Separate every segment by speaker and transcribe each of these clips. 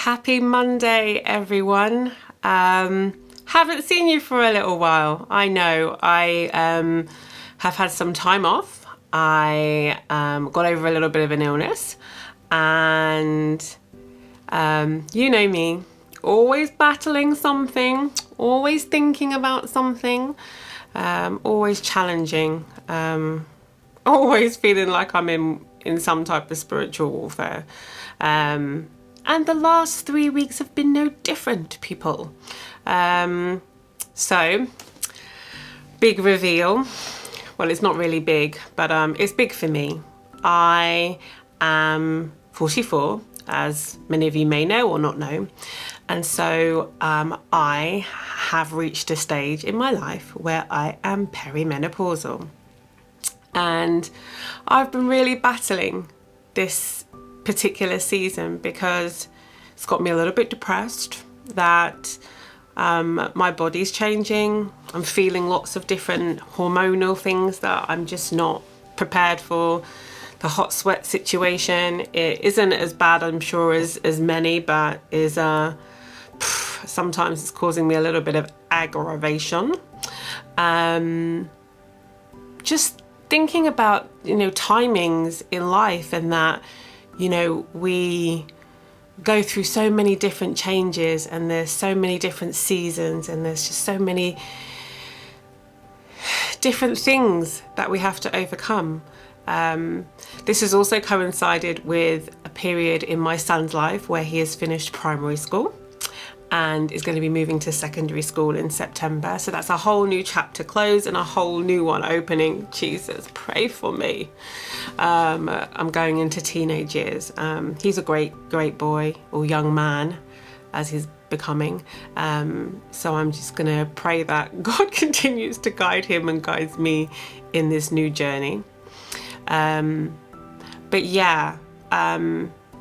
Speaker 1: Happy Monday, everyone. Haven't seen you for a little while. I know. I have had some time off. I got over a little bit of an illness, and you know me, always battling something, always thinking about something, always challenging, always feeling like I'm in some type of spiritual warfare. And the last 3 weeks have been no different, people. So, big reveal. Well, it's not really big, but it's big for me. I am 44, as many of you may know or not know. And so I have reached a stage in my life where I am perimenopausal. And I've been really battling this particular season because it's got me a little bit depressed that my body's changing. I'm feeling lots of different hormonal things that I'm just not prepared for. The hot sweat situation, it isn't as bad, I'm sure, as many, but is sometimes it's causing me a little bit of aggravation. Just thinking about, timings in life, and that, we go through so many different changes, and there's so many different seasons, and there's just so many different things that we have to overcome. This has also coincided with a period in my son's life where he has finished primary school and is going to be moving to secondary school in September. So that's a whole new chapter closed and a whole new one opening. Jesus, pray for me. I'm going into teenage years. He's a great boy, or young man, as he's becoming. So I'm just going to pray that God continues to guide him and guides me in this new journey. But yeah,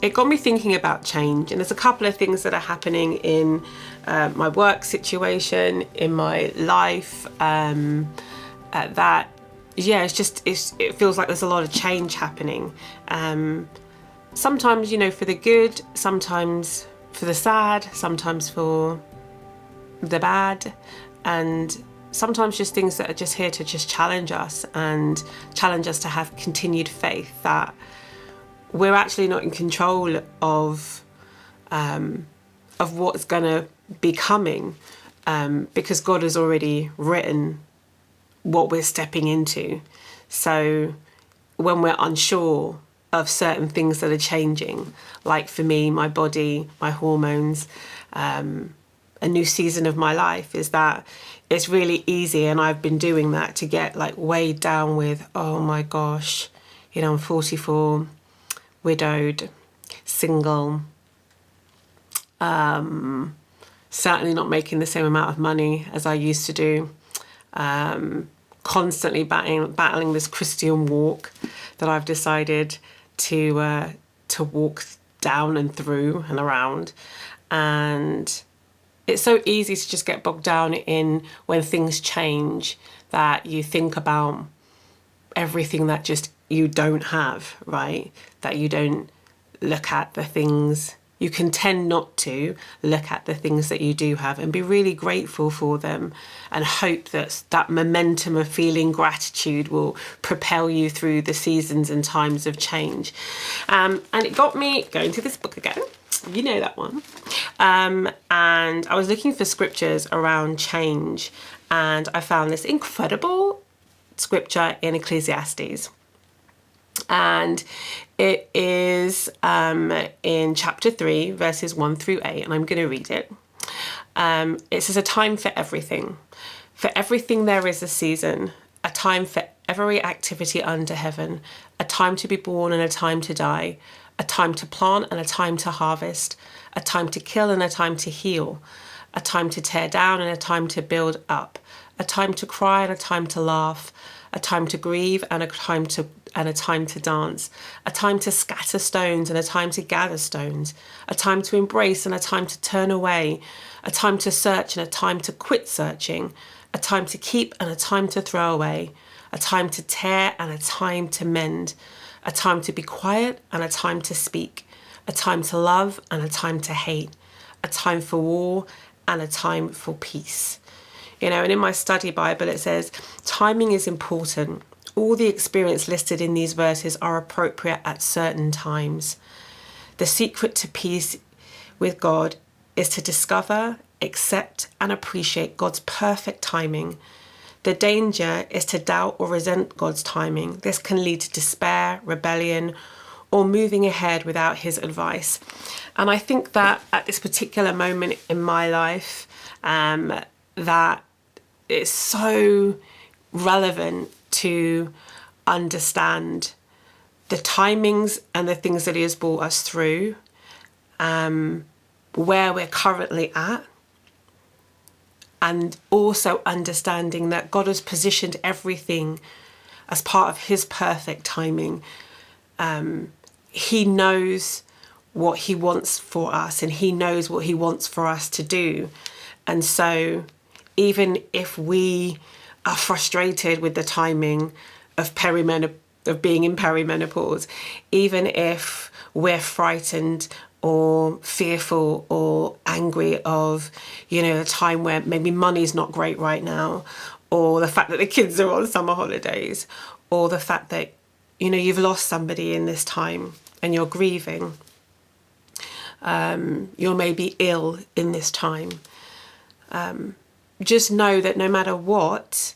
Speaker 1: it got me thinking about change, and there's a couple of things that are happening in my work situation, in my life, that, yeah, it feels like there's a lot of change happening. Sometimes, for the good, sometimes for the sad, sometimes for the bad, and sometimes just things that are just here to just challenge us to have continued faith that we're actually not in control of what's going to be coming, because God has already written what we're stepping into. So when we're unsure of certain things that are changing, like for me, my body, my hormones, a new season of my life, is that it's really easy, and I've been doing that, to get like weighed down with, oh my gosh, I'm 44, widowed, single, certainly not making the same amount of money as I used to do, constantly battling this Christian walk that I've decided to walk down and through and around. And it's so easy to just get bogged down in when things change, that you think about everything that just you don't have, right? That you don't look at the things, you can tend not to look at the things that you do have and be really grateful for them, and hope that that momentum of feeling gratitude will propel you through the seasons and times of change. And it got me going to this book again. You know that one. And I was looking for scriptures around change, and I found this incredible scripture in Ecclesiastes. And it is in chapter 3, verses 1 through 8, and I'm going to read it. It says, "A time for everything. For everything there is a season, a time for every activity under heaven, a time to be born and a time to die, a time to plant and a time to harvest, a time to kill and a time to heal, a time to tear down and a time to build up, a time to cry and a time to laugh, a time to grieve and a time to dance, a time to scatter stones and a time to gather stones, a time to embrace and a time to turn away, a time to search and a time to quit searching, a time to keep and a time to throw away, a time to tear and a time to mend, a time to be quiet and a time to speak, a time to love and a time to hate, a time for war and a time for peace. You know, and in my study Bible it says, timing is important. All the experience listed in these verses are appropriate at certain times. The secret to peace with God is to discover, accept, and appreciate God's perfect timing. The danger is to doubt or resent God's timing. This can lead to despair, rebellion, or moving ahead without his advice. And I think that at this particular moment in my life, that it's so relevant to understand the timings and the things that he has brought us through, where we're currently at, and also understanding that God has positioned everything as part of his perfect timing. He knows what he wants for us, and he knows what he wants for us to do. And so even if we are frustrated with the timing of being in perimenopause, even if we're frightened or fearful or angry of, you know, a time where maybe money's not great right now, or the fact that the kids are on summer holidays, or the fact that, you know, you've lost somebody in this time and you're grieving, you're maybe ill in this time, just know that no matter what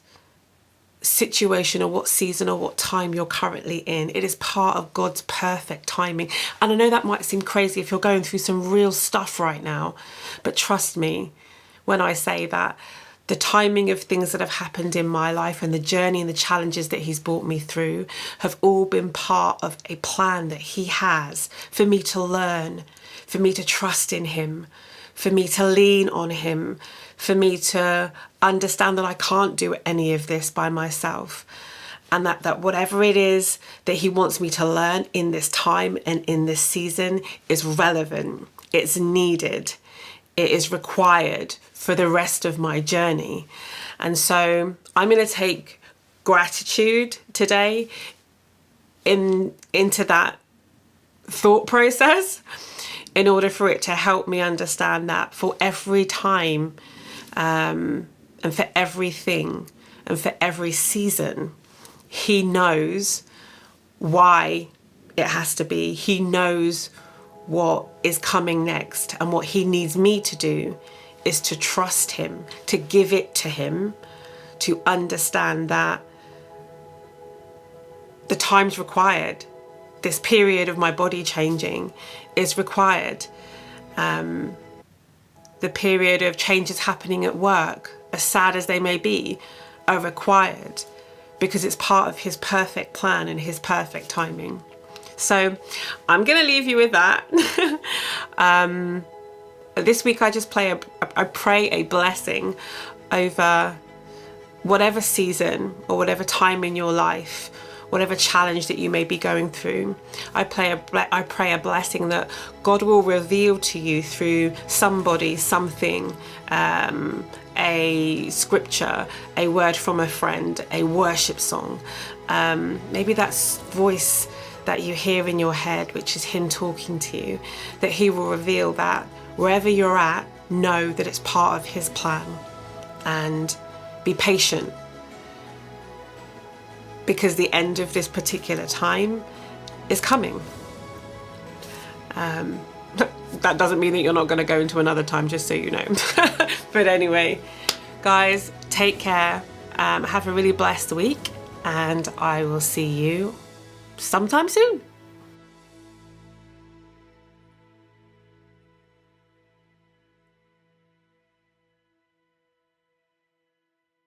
Speaker 1: situation or what season or what time you're currently in, it is part of God's perfect timing. And I know that might seem crazy if you're going through some real stuff right now, but trust me when I say that the timing of things that have happened in my life and the journey and the challenges that he's brought me through have all been part of a plan that he has for me to learn, for me to trust in him, for me to lean on him, for me to understand that I can't do any of this by myself, and that whatever it is that he wants me to learn in this time and in this season is relevant, it's needed, it is required for the rest of my journey. And so I'm going to take gratitude today into that thought process, in order for it to help me understand that for every time, and for everything and for every season, he knows why it has to be. He knows what is coming next, and what he needs me to do is to trust him, to give it to him, to understand that the time's required. This period of my body changing is required. The period of changes happening at work, as sad as they may be, are required because it's part of his perfect plan and his perfect timing. So I'm going to leave you with that. This week I just pray a blessing over whatever season or whatever time in your life, whatever challenge that you may be going through. I pray a blessing that God will reveal to you through somebody, something, a scripture, a word from a friend, a worship song. Maybe that's voice that you hear in your head, which is him talking to you, that he will reveal that wherever you're at, know that it's part of his plan, and be patient, because the end of this particular time is coming. That doesn't mean that you're not going to go into another time, just so you know. But anyway, guys, take care. Have a really blessed week, and I will see you sometime soon.